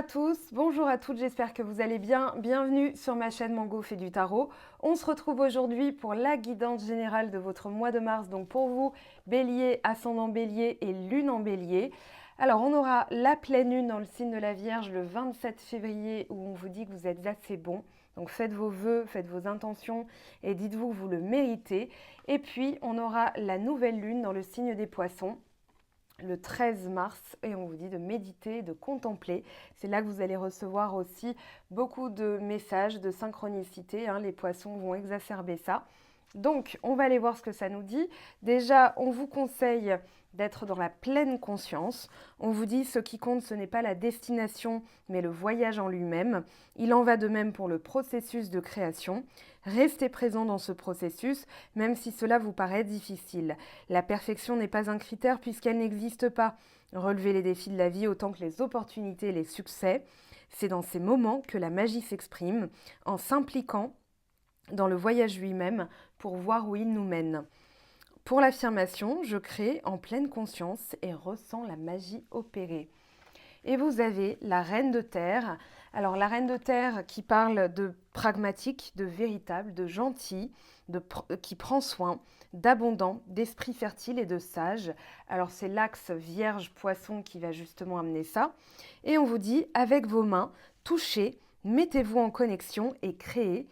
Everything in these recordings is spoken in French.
tous, bonjour à toutes, j'espère que vous allez bien. Bienvenue sur ma chaîne Mango fait du tarot. On se retrouve aujourd'hui pour la guidance générale de votre mois de mars. Donc pour vous, Bélier, ascendant Bélier et Lune en Bélier. Alors on aura la pleine lune dans le signe de la Vierge le 27 février où on vous dit que vous êtes assez bon. Donc faites vos vœux, faites vos intentions et dites-vous que vous le méritez. Et puis on aura la nouvelle lune dans le signe des Poissons le 13 mars et on vous dit de méditer, de contempler. C'est là que vous allez recevoir aussi beaucoup de messages de synchronicité. Les poissons vont exacerber ça. Donc, on va aller voir ce que ça nous dit. Déjà, on vous conseille d'être dans la pleine conscience. On vous dit ce qui compte, ce n'est pas la destination, mais le voyage en lui-même. Il en va de même pour le processus de création. Restez présent dans ce processus, même si cela vous paraît difficile. La perfection n'est pas un critère puisqu'elle n'existe pas. Relevez les défis de la vie autant que les opportunités et les succès. C'est dans ces moments que la magie s'exprime, en s'impliquant dans le voyage lui-même pour voir où il nous mène. Pour l'affirmation, je crée en pleine conscience et ressens la magie opérer. Et vous avez la reine de terre. Alors la reine de terre qui parle de pragmatique, de véritable, de gentil, qui prend soin, d'abondant, d'esprit fertile et de sage. Alors c'est l'axe Vierge-Poisson qui va justement amener ça. Et on vous dit, avec vos mains, touchez, mettez-vous en connexion et créez.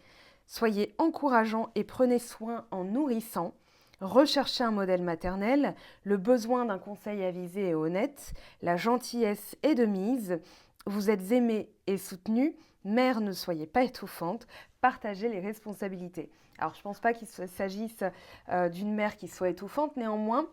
Soyez encourageant et prenez soin en nourrissant. Recherchez un modèle maternel, le besoin d'un conseil avisé et honnête, la gentillesse est de mise, vous êtes aimé et soutenu, mère ne soyez pas étouffante, partagez les responsabilités. Alors je ne pense pas qu'il s'agisse d'une mère qui soit étouffante, néanmoins,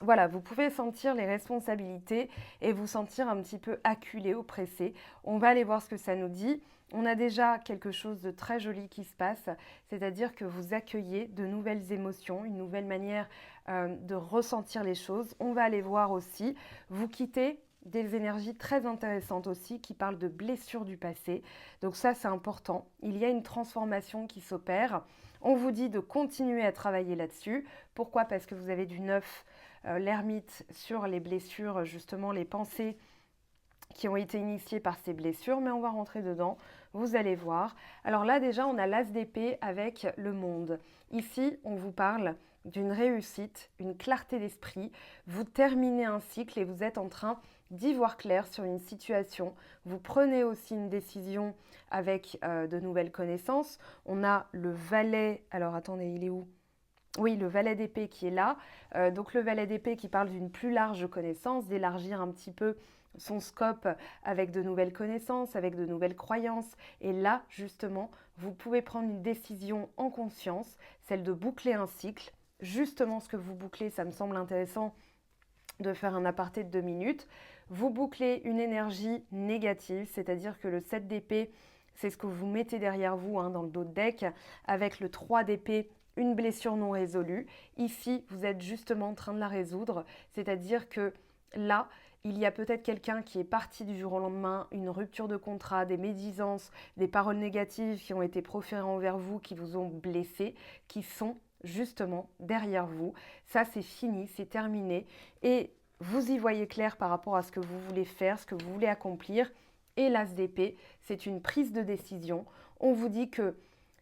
voilà, vous pouvez sentir les responsabilités et vous sentir un petit peu acculé, oppressé. On va aller voir ce que ça nous dit. On a déjà quelque chose de très joli qui se passe, c'est-à-dire que vous accueillez de nouvelles émotions, une nouvelle manière de ressentir les choses. On va aller voir aussi, vous quittez des énergies très intéressantes aussi qui parlent de blessures du passé. Donc ça, c'est important. Il y a une transformation qui s'opère. On vous dit de continuer à travailler là-dessus. Pourquoi ? Parce que vous avez du neuf, l'ermite sur les blessures, justement les pensées qui ont été initiées par ces blessures, mais on va rentrer dedans, vous allez voir. Alors là déjà, on a l'as d'épée avec le monde. Ici, on vous parle d'une réussite, une clarté d'esprit. Vous terminez un cycle et vous êtes en train d'y voir clair sur une situation. Vous prenez aussi une décision avec de nouvelles connaissances. On a le valet, alors attendez, il est où ? Oui, le valet d'épée qui est là. Donc le valet d'épée qui parle d'une plus large connaissance, d'élargir un petit peu son scope avec de nouvelles connaissances, avec de nouvelles croyances. Et là, justement, vous pouvez prendre une décision en conscience, celle de boucler un cycle. Justement, ce que vous bouclez, ça me semble intéressant de faire un aparté de 2 minutes. Vous bouclez une énergie négative, c'est-à-dire que le 7 d'épée, c'est ce que vous mettez derrière vous dans le dos de deck, avec le 3 d'épée, une blessure non résolue. Ici, vous êtes justement en train de la résoudre, c'est-à-dire que là, il y a peut-être quelqu'un qui est parti du jour au lendemain, une rupture de contrat, des médisances, des paroles négatives qui ont été proférées envers vous, qui vous ont blessé, qui sont justement derrière vous. Ça, c'est fini, c'est terminé. Et vous y voyez clair par rapport à ce que vous voulez faire, ce que vous voulez accomplir. Et l'as d'épée, c'est une prise de décision. On vous dit que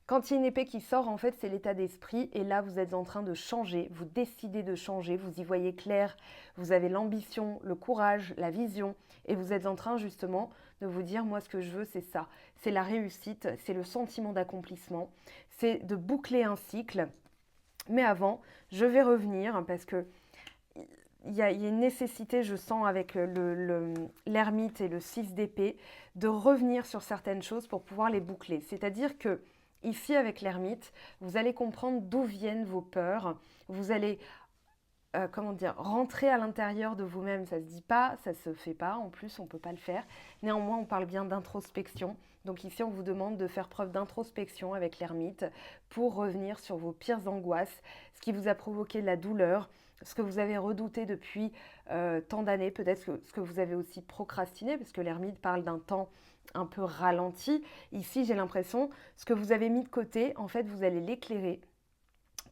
quand il y a une épée qui sort, en fait, c'est l'état d'esprit. Et là, vous êtes en train de changer. Vous décidez de changer. Vous y voyez clair. Vous avez l'ambition, le courage, la vision. Et vous êtes en train, justement, de vous dire, moi, ce que je veux, c'est ça. C'est la réussite. C'est le sentiment d'accomplissement. C'est de boucler un cycle. Mais avant, je vais revenir parce que il y a une nécessité, je sens, avec l'ermite et le 6 d'épée, de revenir sur certaines choses pour pouvoir les boucler. C'est-à-dire que ici, avec l'ermite, vous allez comprendre d'où viennent vos peurs. Vous allez, rentrer à l'intérieur de vous-même. Ça ne se dit pas, ça ne se fait pas. En plus, on ne peut pas le faire. Néanmoins, on parle bien d'introspection. Donc ici, on vous demande de faire preuve d'introspection avec l'ermite pour revenir sur vos pires angoisses, ce qui vous a provoqué de la douleur, ce que vous avez redouté depuis tant d'années, peut-être ce que vous avez aussi procrastiné, parce que l'ermite parle d'un temps un peu ralenti. Ici, j'ai l'impression, ce que vous avez mis de côté, en fait, vous allez l'éclairer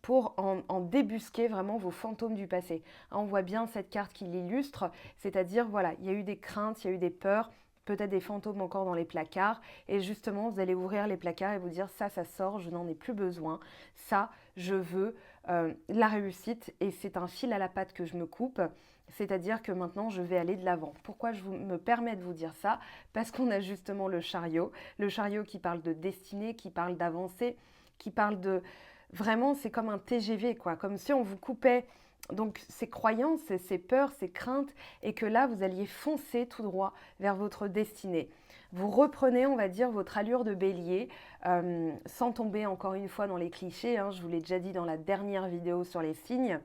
pour en débusquer vraiment vos fantômes du passé. On voit bien cette carte qui l'illustre, c'est-à-dire, voilà, il y a eu des craintes, il y a eu des peurs, peut-être des fantômes encore dans les placards. Et justement, vous allez ouvrir les placards et vous dire ça sort, je n'en ai plus besoin. Ça, je veux la réussite et c'est un fil à la patte que je me coupe. C'est-à-dire que maintenant, je vais aller de l'avant. Pourquoi je me permets de vous dire ça? Parce qu'on a justement le chariot qui parle de destinée, qui parle d'avancée, qui parle de... Vraiment, c'est comme un TGV, quoi. Comme si on vous coupait donc ces croyances, ces peurs, ces craintes, et que là, vous alliez foncer tout droit vers votre destinée. Vous reprenez, on va dire, votre allure de bélier, sans tomber encore une fois dans les clichés, hein, je vous l'ai déjà dit dans la dernière vidéo sur les signes.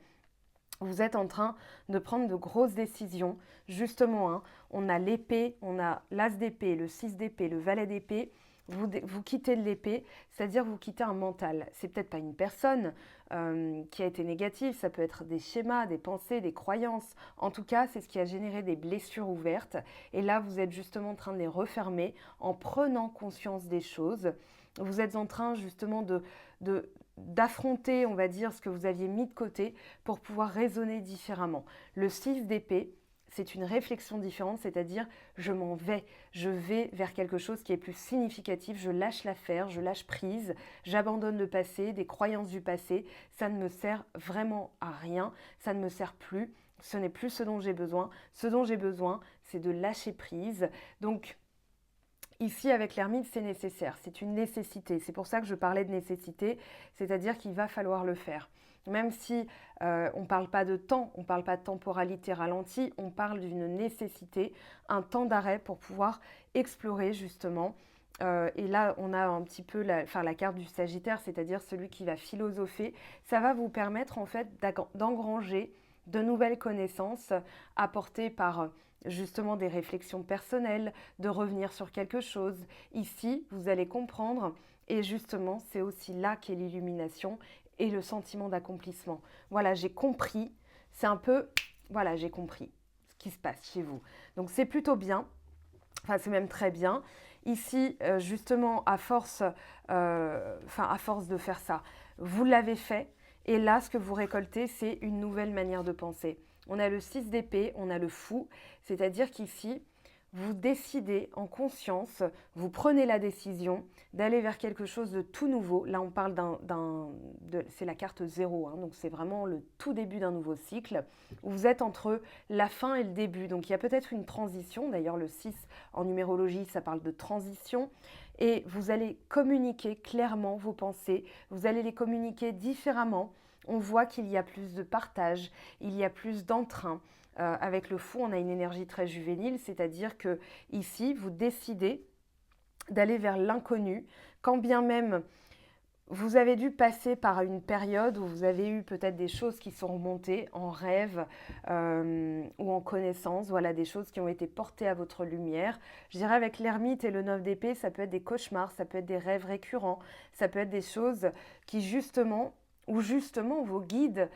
Vous êtes en train de prendre de grosses décisions. Justement, hein, on a l'épée, on a l'as d'épée, le 6 d'épée, le valet d'épée. Vous quittez de l'épée, c'est-à-dire vous quittez un mental. C'est peut-être pas une personne qui a été négative, ça peut être des schémas, des pensées, des croyances. En tout cas, c'est ce qui a généré des blessures ouvertes. Et là, vous êtes justement en train de les refermer en prenant conscience des choses. Vous êtes en train justement d'affronter, on va dire, ce que vous aviez mis de côté pour pouvoir raisonner différemment. Le 6 d'épée, c'est une réflexion différente, c'est-à-dire je m'en vais, je vais vers quelque chose qui est plus significatif, je lâche l'affaire, je lâche prise, j'abandonne le passé, des croyances du passé, ça ne me sert vraiment à rien, ça ne me sert plus, ce n'est plus ce dont j'ai besoin. Ce dont j'ai besoin, c'est de lâcher prise. Donc, ici, avec l'ermite, c'est nécessaire, c'est une nécessité. C'est pour ça que je parlais de nécessité, c'est-à-dire qu'il va falloir le faire. Même si on ne parle pas de temps, on ne parle pas de temporalité ralentie, on parle d'une nécessité, un temps d'arrêt pour pouvoir explorer justement. Et là, on a un petit peu la carte du Sagittaire, c'est-à-dire celui qui va philosopher. Ça va vous permettre en fait d'engranger de nouvelles connaissances apportées par justement des réflexions personnelles, de revenir sur quelque chose. Ici, vous allez comprendre et justement, c'est aussi là qu'est l'illumination et le sentiment d'accomplissement. Voilà, j'ai compris, c'est un peu, voilà, j'ai compris ce qui se passe chez vous. Donc c'est plutôt bien, enfin c'est même très bien. Ici, justement, à force de faire ça, vous l'avez fait. Et là, ce que vous récoltez, c'est une nouvelle manière de penser. On a le 6 d'épée, on a le fou, c'est-à-dire qu'ici, vous décidez en conscience, vous prenez la décision d'aller vers quelque chose de tout nouveau. Là, on parle c'est la carte 0, hein, donc c'est vraiment le tout début d'un nouveau cycle, où vous êtes entre la fin et le début. Donc il y a peut-être une transition, d'ailleurs le 6 en numérologie, ça parle de transition, et vous allez communiquer clairement vos pensées, vous allez les communiquer différemment. On voit qu'il y a plus de partage, il y a plus d'entrain. Avec le fou, on a une énergie très juvénile, c'est-à-dire que ici, vous décidez d'aller vers l'inconnu, quand bien même vous avez dû passer par une période où vous avez eu peut-être des choses qui sont remontées en rêve ou en connaissance, voilà, des choses qui ont été portées à votre lumière. Je dirais avec l'ermite et le 9 d'épée, ça peut être des cauchemars, ça peut être des rêves récurrents, ça peut être des choses qui justement vos guides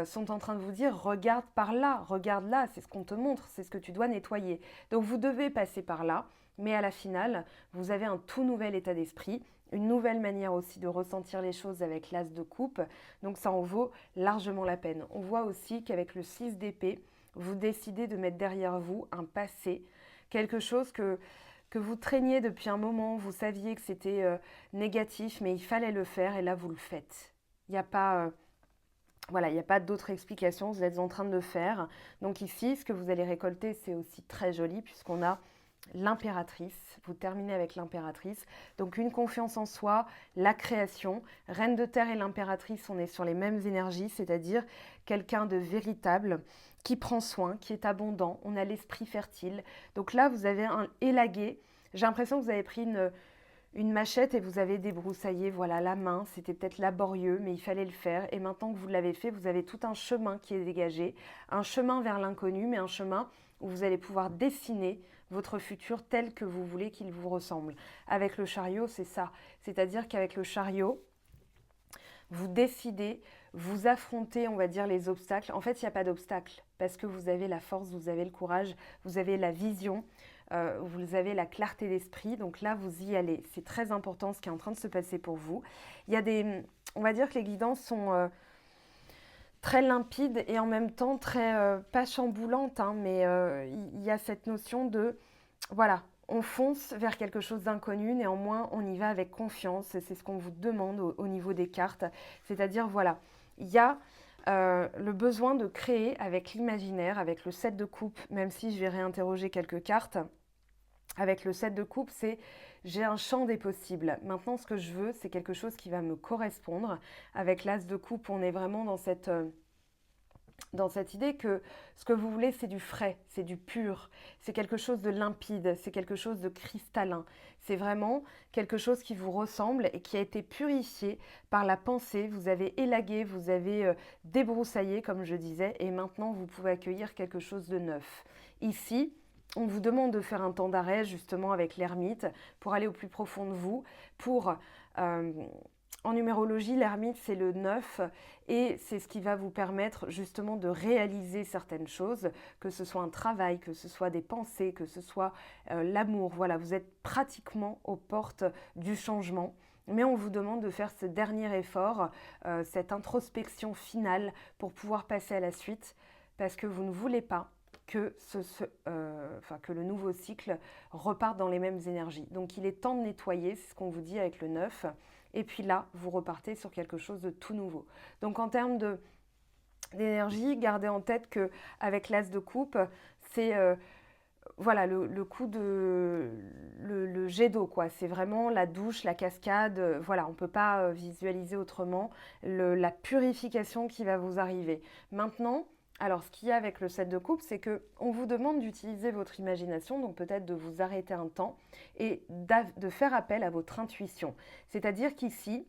sont en train de vous dire regarde par là, regarde là, c'est ce qu'on te montre, c'est ce que tu dois nettoyer. Donc vous devez passer par là, mais à la finale, vous avez un tout nouvel état d'esprit, une nouvelle manière aussi de ressentir les choses avec l'as de coupe, donc ça en vaut largement la peine. On voit aussi qu'avec le 6 d'épée, vous décidez de mettre derrière vous un passé, quelque chose que vous traîniez depuis un moment, vous saviez que c'était négatif, mais il fallait le faire et là vous le faites. Il n'y a pas, voilà, il n'y a pas d'autre explication, vous êtes en train de le faire. Donc ici, ce que vous allez récolter, c'est aussi très joli puisqu'on a l'impératrice. Vous terminez avec l'impératrice. Donc une confiance en soi, la création. Reine de terre et l'impératrice, on est sur les mêmes énergies, c'est-à-dire quelqu'un de véritable qui prend soin, qui est abondant. On a l'esprit fertile. Donc là, vous avez un élagué. J'ai l'impression que vous avez pris une machette et vous avez débroussaillé voilà, la main, c'était peut-être laborieux, mais il fallait le faire. Et maintenant que vous l'avez fait, vous avez tout un chemin qui est dégagé, un chemin vers l'inconnu, mais un chemin où vous allez pouvoir dessiner votre futur tel que vous voulez qu'il vous ressemble. Avec le chariot, c'est ça. C'est-à-dire qu'avec le chariot, vous décidez, vous affrontez, on va dire, les obstacles. En fait, il n'y a pas d'obstacle parce que vous avez la force, vous avez le courage, vous avez la vision, vous avez la clarté d'esprit. Donc là, vous y allez. C'est très important ce qui est en train de se passer pour vous. Il y a on va dire que les guidances sont très limpides et en même temps très, pas chamboulantes, hein, mais il y a cette notion de, voilà, On fonce vers quelque chose d'inconnu, néanmoins on y va avec confiance, et c'est ce qu'on vous demande au niveau des cartes. C'est-à-dire, voilà, il y a le besoin de créer avec l'imaginaire, avec le 7 de coupe, même si je vais réinterroger quelques cartes. Avec le 7 de coupe, c'est j'ai un champ des possibles. Maintenant, ce que je veux, c'est quelque chose qui va me correspondre. Avec l'as de coupe, on est vraiment dans cette idée que ce que vous voulez, c'est du frais, c'est du pur, c'est quelque chose de limpide, c'est quelque chose de cristallin. C'est vraiment quelque chose qui vous ressemble et qui a été purifié par la pensée. Vous avez élagué, vous avez débroussaillé, comme je disais, et maintenant, vous pouvez accueillir quelque chose de neuf. Ici, on vous demande de faire un temps d'arrêt, justement, avec l'ermite, pour aller au plus profond de vous, pour... en numérologie, l'ermite, c'est le 9 et c'est ce qui va vous permettre justement de réaliser certaines choses, que ce soit un travail, que ce soit des pensées, que ce soit l'amour. Voilà, vous êtes pratiquement aux portes du changement. Mais on vous demande de faire ce dernier effort, cette introspection finale pour pouvoir passer à la suite, parce que vous ne voulez pas que, que le nouveau cycle reparte dans les mêmes énergies. Donc il est temps de nettoyer, c'est ce qu'on vous dit avec le 9. Et puis là, vous repartez sur quelque chose de tout nouveau. Donc en termes d'énergie, gardez en tête qu'avec l'as de coupe, c'est voilà, le coup de le jet d'eau, quoi. C'est vraiment la douche, la cascade. Voilà, on ne peut pas visualiser autrement la purification qui va vous arriver. Maintenant, alors ce qu'il y a avec le 7 de coupe, c'est qu'on vous demande d'utiliser votre imagination, donc peut-être de vous arrêter un temps et de faire appel à votre intuition. C'est-à-dire qu'ici,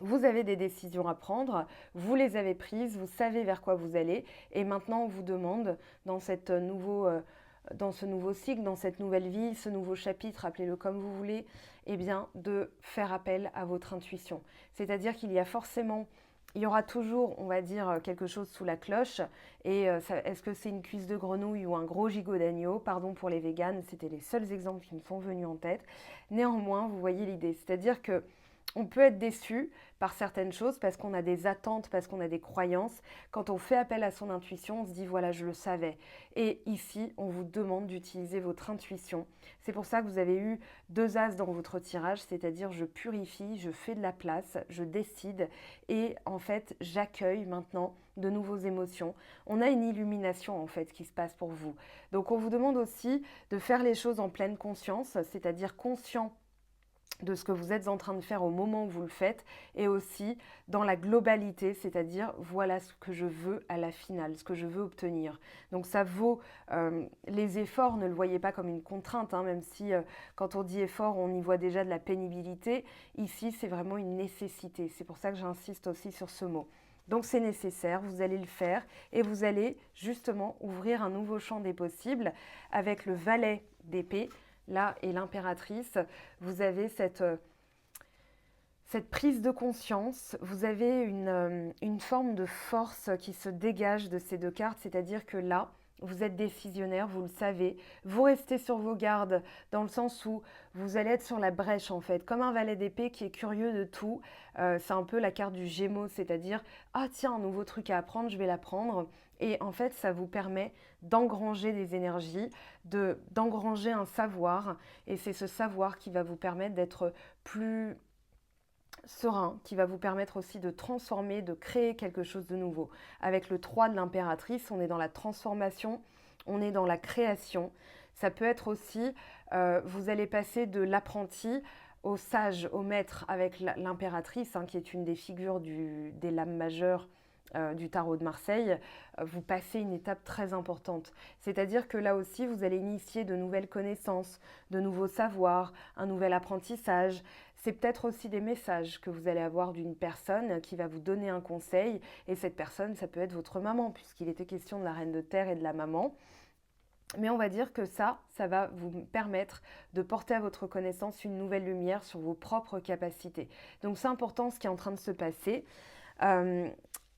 vous avez des décisions à prendre, vous les avez prises, vous savez vers quoi vous allez, et maintenant on vous demande dans ce nouveau cycle, dans cette nouvelle vie, ce nouveau chapitre, appelez-le comme vous voulez, eh bien, de faire appel à votre intuition. C'est-à-dire qu'il y a forcément, il y aura toujours, on va dire, quelque chose sous la cloche. Et est-ce que c'est une cuisse de grenouille ou un gros gigot d'agneau? Pardon pour les véganes, c'était les seuls exemples qui me sont venus en tête. Néanmoins, vous voyez l'idée, c'est-à-dire que on peut être déçu par certaines choses parce qu'on a des attentes, parce qu'on a des croyances. Quand on fait appel à son intuition, on se dit voilà, je le savais. Et ici, on vous demande d'utiliser votre intuition. C'est pour ça que vous avez eu 2 as dans votre tirage, c'est-à-dire je purifie, je fais de la place, je décide et en fait, j'accueille maintenant de nouvelles émotions. On a une illumination en fait qui se passe pour vous. Donc on vous demande aussi de faire les choses en pleine conscience, c'est-à-dire conscient de ce que vous êtes en train de faire au moment où vous le faites et aussi dans la globalité, c'est-à-dire voilà ce que je veux à la finale, ce que je veux obtenir. Donc ça vaut les efforts, ne le voyez pas comme une contrainte, hein, même si quand on dit effort, on y voit déjà de la pénibilité. Ici, c'est vraiment une nécessité. C'est pour ça que j'insiste aussi sur ce mot. Donc c'est nécessaire, vous allez le faire et vous allez justement ouvrir un nouveau champ des possibles avec le valet d'épée. Là, et l'impératrice, vous avez cette prise de conscience, vous avez une forme de force qui se dégage de ces 2 cartes, c'est-à-dire que là, vous êtes décisionnaire, vous le savez, vous restez sur vos gardes dans le sens où vous allez être sur la brèche en fait, comme un valet d'épée qui est curieux de tout. C'est un peu la carte du Gémeaux, c'est-à-dire ah tiens, un nouveau truc à apprendre, je vais l'apprendre. Et en fait, ça vous permet d'engranger des énergies, d'engranger un savoir. Et c'est ce savoir qui va vous permettre d'être plus serein, qui va vous permettre aussi de transformer, de créer quelque chose de nouveau. Avec le 3 de l'impératrice, on est dans la transformation, on est dans la création. Ça peut être aussi, vous allez passer de l'apprenti au sage, au maître, avec l'impératrice, hein, qui est une des figures des lames majeures du tarot de Marseille. Vous passez une étape très importante. C'est-à-dire que là aussi, vous allez initier de nouvelles connaissances, de nouveaux savoirs, un nouvel apprentissage. C'est peut-être aussi des messages que vous allez avoir d'une personne qui va vous donner un conseil. Et cette personne, ça peut être votre maman, puisqu'il était question de la reine de terre et de la maman. Mais on va dire que ça va vous permettre de porter à votre connaissance une nouvelle lumière sur vos propres capacités. Donc c'est important ce qui est en train de se passer.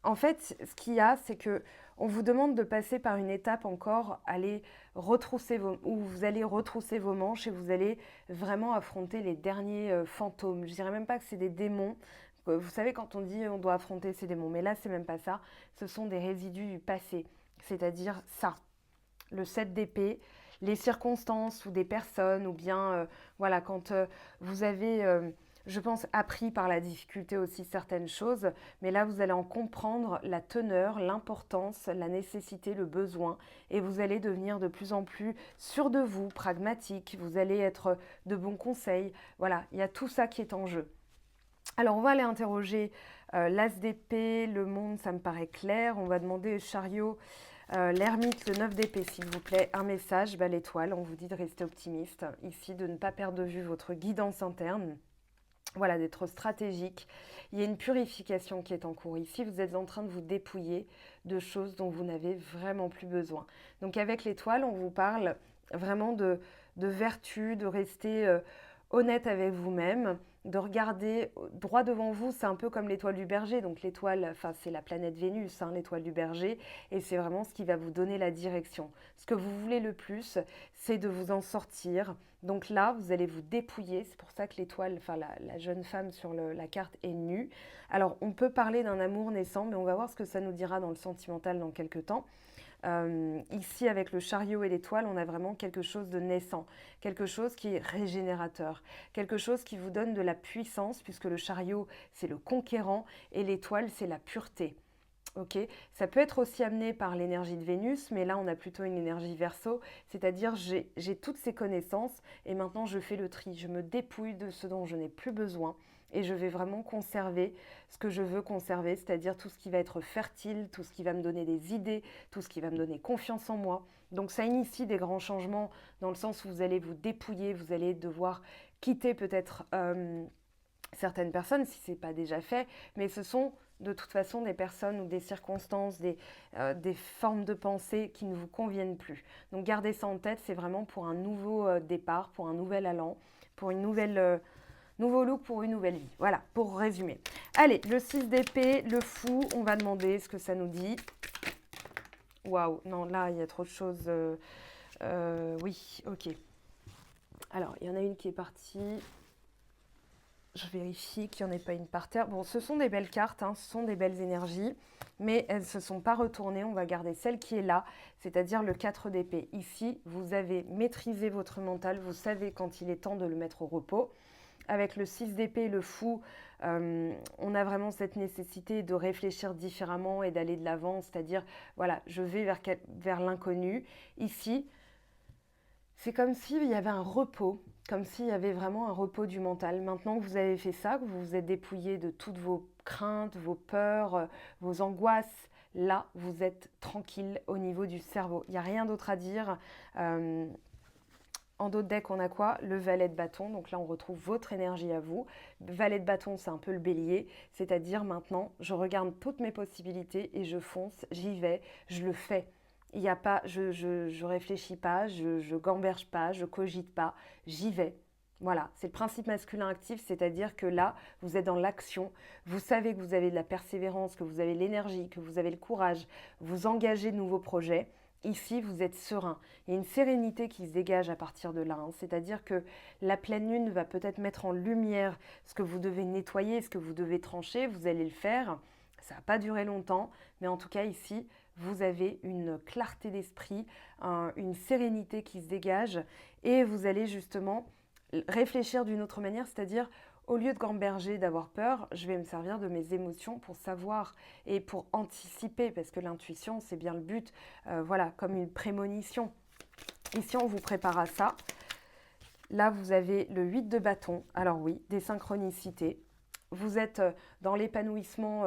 En fait, ce qu'il y a, c'est que on vous demande de passer par une étape encore, où vous allez retrousser vos manches et vous allez vraiment affronter les derniers fantômes. Je dirais même pas que c'est des démons. Vous savez, quand on dit on doit affronter ces démons, mais là, c'est même pas ça. Ce sont des résidus du passé, c'est-à-dire ça. Le 7 d'épée, les circonstances ou des personnes, ou bien voilà, quand vous avez, je pense, appris par la difficulté aussi certaines choses, mais là vous allez en comprendre la teneur, l'importance, la nécessité, le besoin, et vous allez devenir de plus en plus sûr de vous, pragmatique, vous allez être de bons conseils. Voilà, il y a tout ça qui est en jeu. Alors, on va aller interroger l'As d'épée, le monde, ça me paraît clair. On va demander au chariot, l'ermite, le 9 d'épée, s'il vous plaît, un message, l'étoile. On vous dit de rester optimiste ici, de ne pas perdre de vue votre guidance interne. Voilà, d'être stratégique. Il y a une purification qui est en cours ici. Vous êtes en train de vous dépouiller de choses dont vous n'avez vraiment plus besoin. Donc, avec l'étoile, on vous parle vraiment de vertu, de rester honnête avec vous-même, de regarder droit devant vous. C'est un peu comme l'étoile du berger. Donc l'étoile, enfin c'est la planète Vénus, hein, l'étoile du berger, et c'est vraiment ce qui va vous donner la direction. Ce que vous voulez le plus, c'est de vous en sortir. Donc là, vous allez vous dépouiller. C'est pour ça que l'étoile, enfin la jeune femme sur la carte est nue. Alors on peut parler d'un amour naissant, mais on va voir ce que ça nous dira dans le sentimental dans quelques temps. Ici, avec le chariot et l'étoile, on a vraiment quelque chose de naissant, quelque chose qui est régénérateur, quelque chose qui vous donne de la puissance, puisque le chariot, c'est le conquérant, et l'étoile, c'est la pureté. Okay. Ça peut être aussi amené par l'énergie de Vénus, mais là, on a plutôt une énergie verso, c'est-à-dire j'ai toutes ces connaissances, et maintenant, je fais le tri, je me dépouille de ce dont je n'ai plus besoin, et je vais vraiment conserver ce que je veux conserver, c'est-à-dire tout ce qui va être fertile, tout ce qui va me donner des idées, tout ce qui va me donner confiance en moi. Donc ça initie des grands changements dans le sens où vous allez vous dépouiller, vous allez devoir quitter peut-être certaines personnes si ce n'est pas déjà fait, mais ce sont de toute façon des personnes ou des circonstances, des formes de pensée qui ne vous conviennent plus. Donc gardez ça en tête, c'est vraiment pour un nouveau départ, pour un nouvel allant, pour une nouvelle... nouveau look pour une nouvelle vie. Voilà, pour résumer. Allez, le 6 d'épée, le fou, on va demander ce que ça nous dit. Waouh, non, là, il y a trop de choses. Oui, ok. Alors, il y en a une qui est partie. Je vérifie qu'il n'y en ait pas une par terre. Bon, ce sont des belles cartes, hein, ce sont des belles énergies, mais elles ne se sont pas retournées. On va garder celle qui est là, c'est-à-dire le 4 d'épée. Ici, vous avez maîtrisé votre mental, vous savez quand il est temps de le mettre au repos. Avec le 6 d'épée, le fou, on a vraiment cette nécessité de réfléchir différemment et d'aller de l'avant, c'est-à-dire, voilà, je vais vers l'inconnu. Ici, c'est comme s'il y avait un repos, comme s'il y avait vraiment un repos du mental. Maintenant que vous avez fait ça, que vous vous êtes dépouillé de toutes vos craintes, vos peurs, vos angoisses, là, vous êtes tranquille au niveau du cerveau. Il n'y a rien d'autre à dire. En d'autres decks, on a quoi? Le valet de bâton. Donc là, on retrouve votre énergie à vous. Valet de bâton, c'est un peu le bélier. C'est-à-dire maintenant, je regarde toutes mes possibilités et je fonce, j'y vais, je le fais. Il n'y a pas, je réfléchis pas, je gamberge pas, je cogite pas, j'y vais. Voilà, c'est le principe masculin actif, c'est-à-dire que là, vous êtes dans l'action, vous savez que vous avez de la persévérance, que vous avez l'énergie, que vous avez le courage, vous engagez de nouveaux projets. Ici, vous êtes serein. Il y a une sérénité qui se dégage à partir de là. Hein. C'est-à-dire que la pleine lune va peut-être mettre en lumière ce que vous devez nettoyer, ce que vous devez trancher. Vous allez le faire. Ça va pas durer longtemps, mais en tout cas ici, vous avez une clarté d'esprit, une sérénité qui se dégage et vous allez justement réfléchir d'une autre manière, c'est-à-dire au lieu de gamberger, d'avoir peur, je vais me servir de mes émotions pour savoir et pour anticiper, parce que l'intuition, c'est bien le but, voilà, comme une prémonition. Ici, on vous prépare à ça. Là, vous avez le 8 de bâton. Alors oui, des synchronicités. Vous êtes dans l'épanouissement,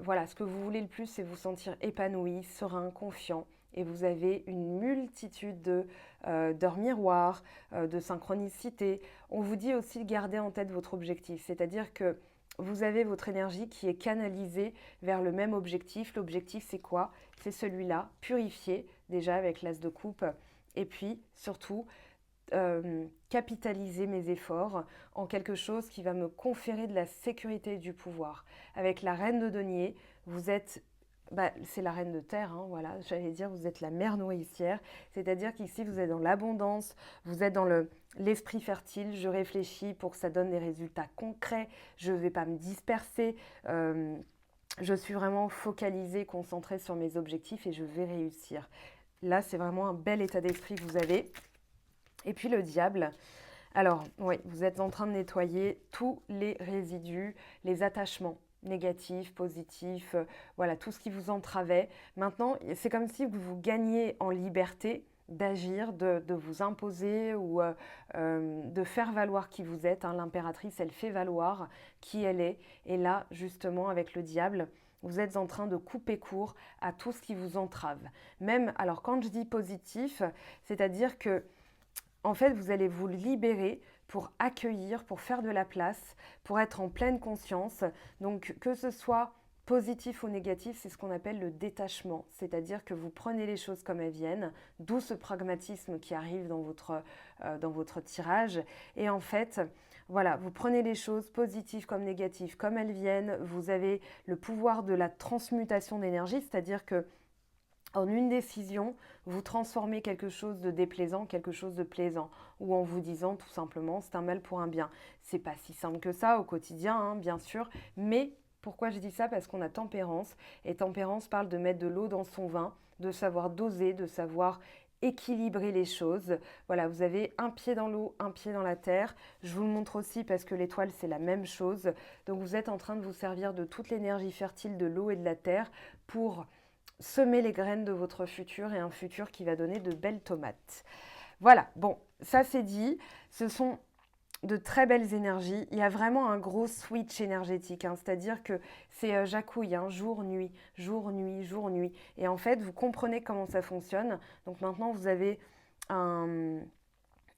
voilà, ce que vous voulez le plus, c'est vous sentir épanoui, serein, confiant. Et vous avez une multitude d'heures miroirs, de synchronicité. On vous dit aussi de garder en tête votre objectif, c'est-à-dire que vous avez votre énergie qui est canalisée vers le même objectif. L'objectif, c'est quoi? C'est celui-là, purifier déjà avec l'as de coupe. Et puis, surtout, capitaliser mes efforts en quelque chose qui va me conférer de la sécurité et du pouvoir. Avec la reine de denier, vous êtes... c'est la reine de terre, hein, voilà, j'allais dire, vous êtes la mère nourricière, c'est-à-dire qu'ici vous êtes dans l'abondance, vous êtes dans l'esprit fertile, je réfléchis pour que ça donne des résultats concrets, je ne vais pas me disperser, je suis vraiment focalisée, concentrée sur mes objectifs et je vais réussir. Là, c'est vraiment un bel état d'esprit que vous avez. Et puis le diable. Alors, oui, vous êtes en train de nettoyer tous les résidus, les attachements négatifs, positifs, voilà, tout ce qui vous entravait. Maintenant, c'est comme si vous gagniez en liberté d'agir, de vous imposer ou de faire valoir qui vous êtes. Hein. L'impératrice, elle fait valoir qui elle est. Et là, justement, avec le diable, vous êtes en train de couper court à tout ce qui vous entrave. Même, alors quand je dis positif, c'est-à-dire que en fait, vous allez vous libérer pour accueillir, pour faire de la place, pour être en pleine conscience. Donc, que ce soit positif ou négatif, c'est ce qu'on appelle le détachement. C'est-à-dire que vous prenez les choses comme elles viennent, d'où ce pragmatisme qui arrive dans votre tirage. Et en fait, voilà, vous prenez les choses positives comme négatives, comme elles viennent. Vous avez le pouvoir de la transmutation d'énergie, c'est-à-dire que en une décision, vous transformez quelque chose de déplaisant en quelque chose de plaisant, ou en vous disant tout simplement c'est un mal pour un bien. C'est pas si simple que ça au quotidien, hein, bien sûr, mais pourquoi je dis ça? Parce qu'on a tempérance, et tempérance parle de mettre de l'eau dans son vin, de savoir doser, de savoir équilibrer les choses. Voilà, vous avez un pied dans l'eau, un pied dans la terre. Je vous le montre aussi parce que l'étoile, c'est la même chose. Donc vous êtes en train de vous servir de toute l'énergie fertile de l'eau et de la terre pour semer les graines de votre futur et un futur qui va donner de belles tomates. Voilà, bon, ça c'est dit. Ce sont de très belles énergies. Il y a vraiment un gros switch énergétique, hein, c'est-à-dire que c'est jacouille, hein, jour, nuit, jour, nuit, jour, nuit. Et en fait, vous comprenez comment ça fonctionne. Donc maintenant, vous avez un...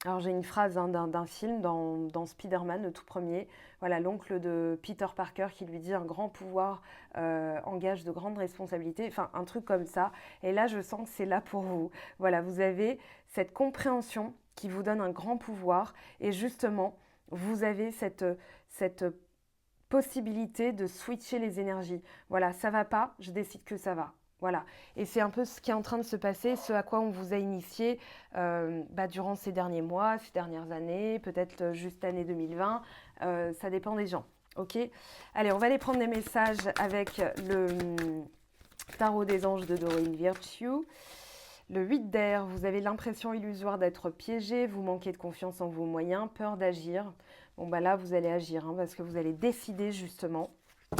Alors j'ai une phrase hein, d'un film dans Spider-Man, le tout premier. Voilà, l'oncle de Peter Parker qui lui dit un grand pouvoir engage de grandes responsabilités. Enfin, un truc comme ça. Et là, je sens que c'est là pour vous. Voilà, vous avez cette compréhension qui vous donne un grand pouvoir. Et justement, vous avez cette possibilité de switcher les énergies. Voilà, ça va pas, je décide que ça va. Voilà. Et c'est un peu ce qui est en train de se passer, ce à quoi on vous a initié durant ces derniers mois, ces dernières années, peut-être juste l'année 2020. Ça dépend des gens. Ok. Allez, on va aller prendre des messages avec le tarot des anges de Doreen Virtue. Le 8 d'air, vous avez l'impression illusoire d'être piégé, vous manquez de confiance en vos moyens, peur d'agir. Bon, bah là, vous allez agir hein, parce que vous allez décider justement.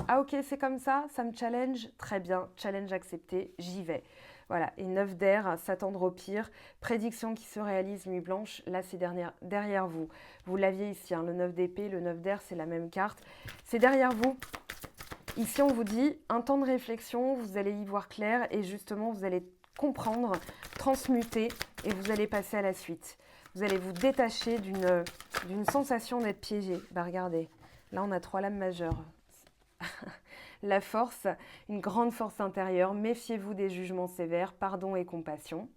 Ah ok, c'est comme ça me challenge? Très bien, challenge accepté, j'y vais. Voilà, et 9 d'air, s'attendre au pire, prédiction qui se réalise, nuit blanche, là c'est derrière vous. Vous l'aviez ici, hein, le 9 d'épée, le 9 d'air, c'est la même carte. C'est derrière vous. Ici, on vous dit un temps de réflexion, vous allez y voir clair et justement, vous allez comprendre, transmuter et vous allez passer à la suite. Vous allez vous détacher d'une sensation d'être piégé. Bah regardez, là on a 3 lames majeures. La force, une grande force intérieure, méfiez-vous des jugements sévères, pardon et compassion.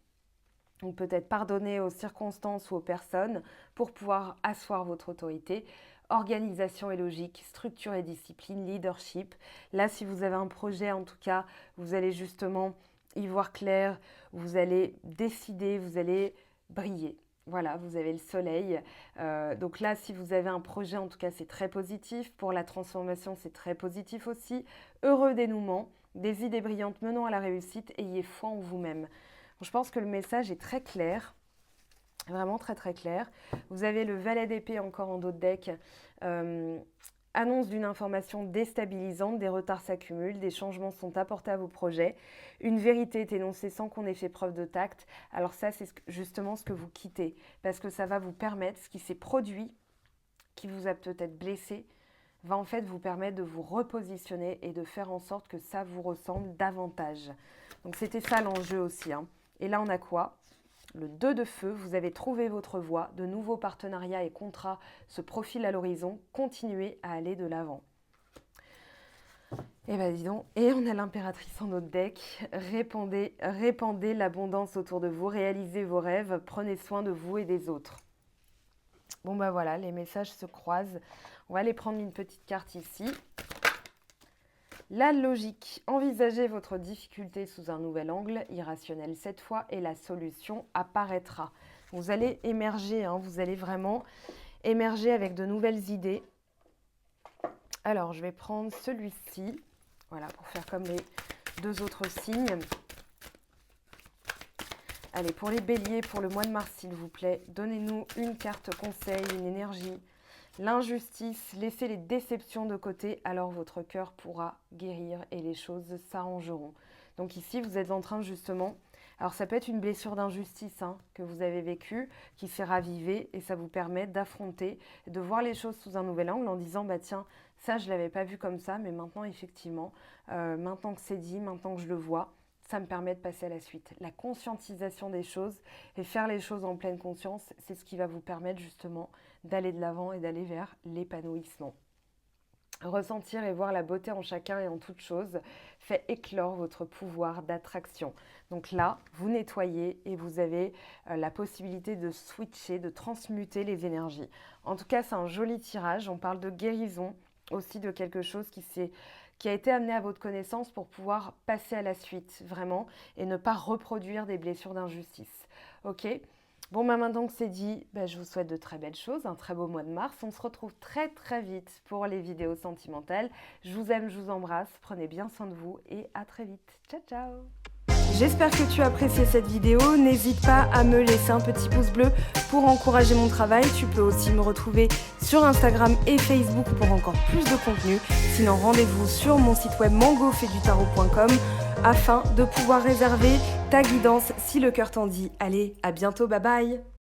Donc peut-être pardonner aux circonstances ou aux personnes pour pouvoir asseoir votre autorité. Organisation et logique, structure et discipline, leadership. Là, si vous avez un projet, en tout cas, vous allez justement y voir clair, vous allez décider, vous allez briller. Voilà, vous avez le soleil. Donc là, si vous avez un projet, en tout cas, c'est très positif. Pour la transformation, c'est très positif aussi. Heureux dénouement, des idées brillantes menant à la réussite, ayez foi en vous-même. Je pense que le message est très clair. Vraiment très très clair. Vous avez le valet d'épée encore en dos de deck. Annonce d'une information déstabilisante, des retards s'accumulent, des changements sont apportés à vos projets. Une vérité est énoncée sans qu'on ait fait preuve de tact. Alors ça, c'est justement ce que vous quittez. Parce que ça va vous permettre, ce qui s'est produit, qui vous a peut-être blessé, va en fait vous permettre de vous repositionner et de faire en sorte que ça vous ressemble davantage. Donc c'était ça l'enjeu aussi. Hein. Et là, on a quoi ? Le 2 de feu, vous avez trouvé votre voie, de nouveaux partenariats et contrats se profilent à l'horizon, continuez à aller de l'avant. Et ben dis donc, et on a l'impératrice en notre deck, répandez l'abondance autour de vous, réalisez vos rêves, prenez soin de vous et des autres. Bon ben voilà, les messages se croisent, on va aller prendre une petite carte ici. La logique. Envisagez votre difficulté sous un nouvel angle, irrationnel cette fois, et la solution apparaîtra. Vous allez émerger, hein, vous allez vraiment émerger avec de nouvelles idées. Alors, je vais prendre celui-ci, voilà, pour faire comme les 2 autres signes. Allez, pour les béliers, pour le mois de mars, s'il vous plaît, donnez-nous une carte conseil, une énergie. L'injustice, laissez les déceptions de côté, alors votre cœur pourra guérir et les choses s'arrangeront. Donc ici, vous êtes en train justement, alors ça peut être une blessure d'injustice que vous avez vécue, qui s'est ravivée et ça vous permet d'affronter, de voir les choses sous un nouvel angle en disant, bah tiens, ça je ne l'avais pas vu comme ça, mais maintenant effectivement, maintenant que c'est dit, maintenant que je le vois, ça me permet de passer à la suite. La conscientisation des choses et faire les choses en pleine conscience, c'est ce qui va vous permettre justement d'aller de l'avant et d'aller vers l'épanouissement. Ressentir et voir la beauté en chacun et en toute chose fait éclore votre pouvoir d'attraction. Donc là, vous nettoyez et vous avez la possibilité de switcher, de transmuter les énergies. En tout cas, c'est un joli tirage. On parle de guérison, aussi de quelque chose qui a été amené à votre connaissance pour pouvoir passer à la suite, vraiment, et ne pas reproduire des blessures d'injustice. Ok ? Bon, maintenant que c'est dit, je vous souhaite de très belles choses, un très beau mois de mars. On se retrouve très très vite pour les vidéos sentimentales. Je vous aime, je vous embrasse, prenez bien soin de vous et à très vite. Ciao, ciao! J'espère que tu as apprécié cette vidéo. N'hésite pas à me laisser un petit pouce bleu pour encourager mon travail. Tu peux aussi me retrouver sur Instagram et Facebook pour encore plus de contenu. Sinon, rendez-vous sur mon site web mangofaidutarot.com afin de pouvoir réserver ta guidance si le cœur t'en dit. Allez, à bientôt, bye bye!